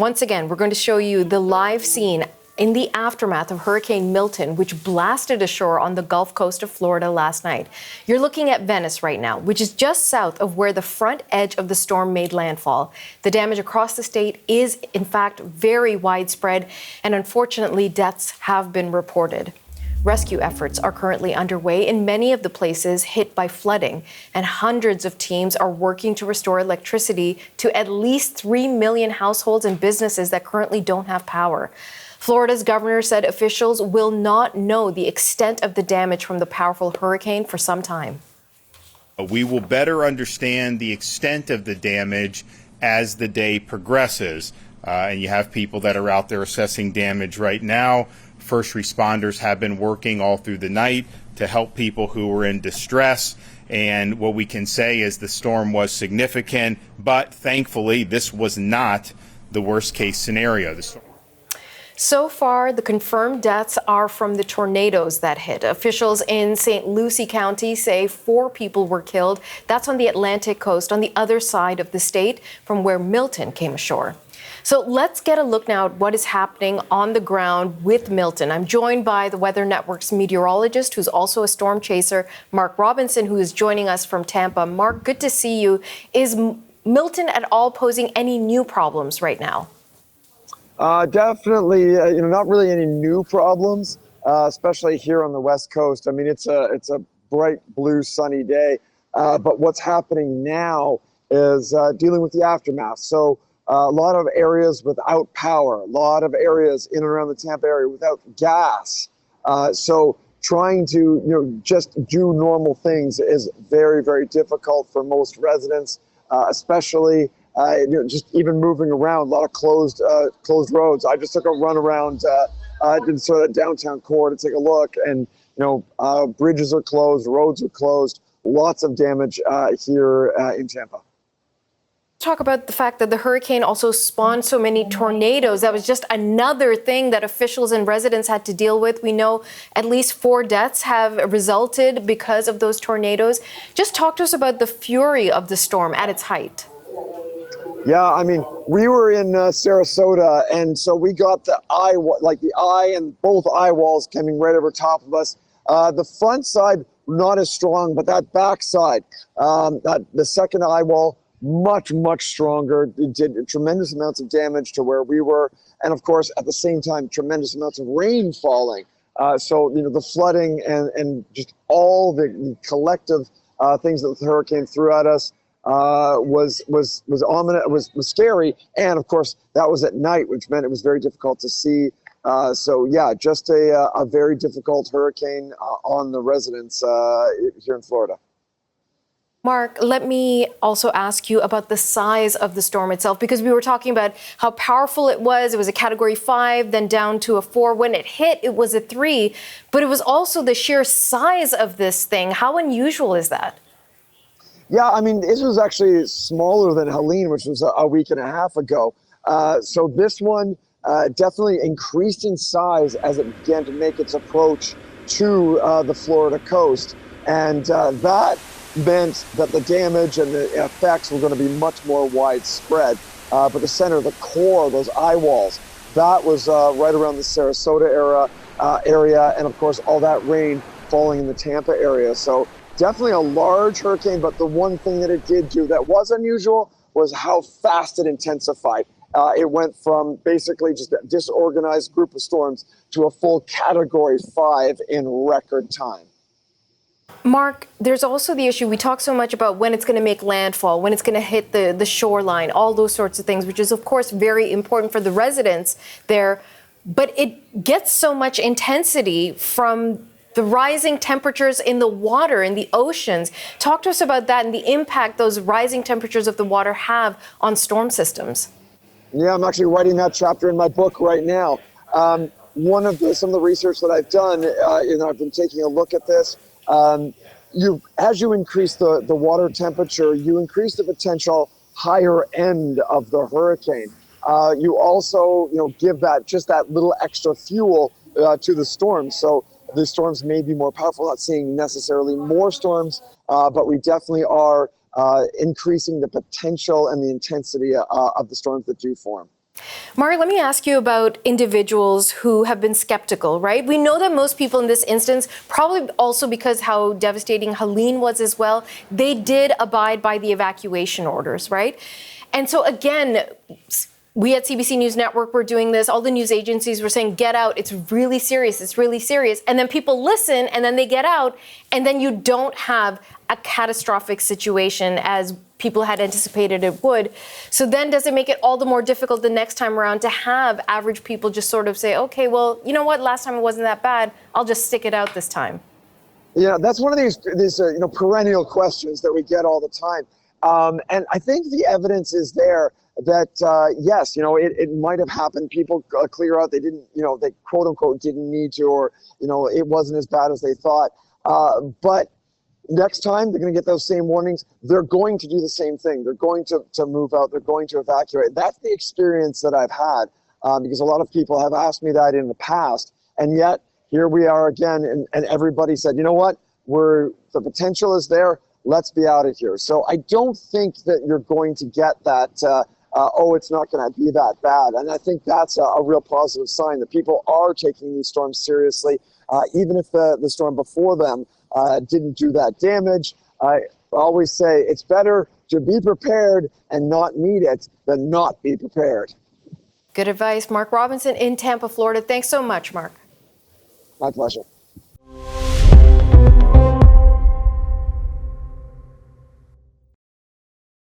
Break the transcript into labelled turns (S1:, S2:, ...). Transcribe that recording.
S1: Once again, we're going to show you the live scene in the aftermath of Hurricane Milton, which blasted ashore on the Gulf Coast of Florida last night. You're looking at Venice right now, which is just south of where the front edge of the storm made landfall. The damage across the state is, in fact, very widespread, and unfortunately, deaths have been reported. Rescue efforts are currently underway in many of the places hit by flooding, and hundreds of teams are working to restore electricity to at least 3 million households and businesses that currently don't have power. Florida's governor said officials will not know the extent of the damage from the powerful hurricane for some time.
S2: We will better understand the extent of the damage as the day progresses. And you have people that are out there assessing damage right now. First responders have been working all through the night to help people who are in distress. And what we can say is the storm was significant, but thankfully this was not the worst case scenario.
S1: So far, the confirmed deaths are from the tornadoes that hit. Officials in St. Lucie County say 4 people were killed. That's on the Atlantic coast, on the other side of the state from where Milton came ashore. So let's get a look now at what is happening on the ground with Milton. I'm joined by the Weather Network's meteorologist, who's also a storm chaser, Mark Robinson, who is joining us from Tampa. Mark, good to see you. Is Milton at all posing any new problems right now?
S3: Definitely, not really any new problems, especially here on the West Coast. I mean, it's a bright blue sunny day, but what's happening now is dealing with the aftermath. So a lot of areas without power, a lot of areas in and around the Tampa area without gas. So trying to just do normal things is very, very difficult for most residents, especially just even moving around. A lot of closed roads. I just took a run around in sort of downtown core to take a look, and bridges are closed, roads are closed. Lots of damage here in Tampa.
S1: Talk about the fact that the hurricane also spawned so many tornadoes. That was just another thing that officials and residents had to deal with. We know at least 4 deaths have resulted because of those tornadoes. Just talk to us about the fury of the storm at its height.
S3: Yeah, I mean, we were in Sarasota, and so we got the eye and both eye walls coming right over top of us. The front side, not as strong, but that back side, the second eye wall, much, much stronger. It did tremendous amounts of damage to where we were. And of course, at the same time, tremendous amounts of rain falling. So, the flooding and just all the collective things that the hurricane threw at us was ominous, was scary. And of course, that was at night, which meant it was very difficult to see. So yeah, just a very difficult hurricane on the residents here in Florida.
S1: Mark, let me also ask you about the size of the storm itself, because we were talking about how powerful it was. It was a Category 5, then down to a 4. When it hit, it was a 3, but it was also the sheer size of this thing. How unusual is that?
S3: Yeah, I mean, this was actually smaller than Helene, which was a week and a half ago. So this one definitely increased in size as it began to make its approach to the Florida coast. And that meant that the damage and the effects were going to be much more widespread. But the center, the core, those eye walls, that was right around the Sarasota area, and of course all that rain falling in the Tampa area. So definitely a large hurricane, but the one thing that it did do that was unusual was how fast it intensified. It went from basically just a disorganized group of storms to a full Category 5 in record time.
S1: Mark, there's also the issue, we talk so much about when it's going to make landfall, when it's going to hit the shoreline, all those sorts of things, which is, of course, very important for the residents there. But it gets so much intensity from the rising temperatures in the water, in the oceans. Talk to us about that and the impact those rising temperatures of the water have on storm systems.
S3: Yeah, I'm actually writing that chapter in my book right now. Some of the research that I've done, I've been taking a look at this. As you increase the water temperature, you increase the potential higher end of the hurricane. You also, give that little extra fuel to the storm. So the storms may be more powerful. Not seeing necessarily more storms, but we definitely are increasing the potential and the intensity of the storms that do form.
S1: Mark, let me ask you about individuals who have been skeptical, right? We know that most people in this instance, probably also because how devastating Helene was as well, they did abide by the evacuation orders, right? And so again, we at CBC News Network were doing this. All the news agencies were saying, get out. It's really serious. It's really serious. And then people listen and then they get out. And then you don't have a catastrophic situation as people had anticipated it would. So then does it make it all the more difficult the next time around to have average people just sort of say, okay, well, you know what? Last time it wasn't that bad. I'll just stick it out this time.
S3: Yeah, that's one of these perennial questions that we get all the time. And I think the evidence is there that, yes, it might have happened. People clear out. They didn't, they quote unquote didn't need to, or, it wasn't as bad as they thought. But next time they're going to get those same warnings. They're going to do the same thing. They're going to move out. They're going to evacuate. That's the experience that I've had because a lot of people have asked me that in the past. And yet here we are again. And everybody said, you know what, the potential is there. Let's be out of here. So I don't think that you're going to get that, it's not going to be that bad. And I think that's a real positive sign that people are taking these storms seriously, even if the storm before them didn't do that damage. I always say it's better to be prepared and not need it than not be prepared.
S1: Good advice. Mark Robinson in Tampa, Florida. Thanks so much, Mark.
S3: My pleasure.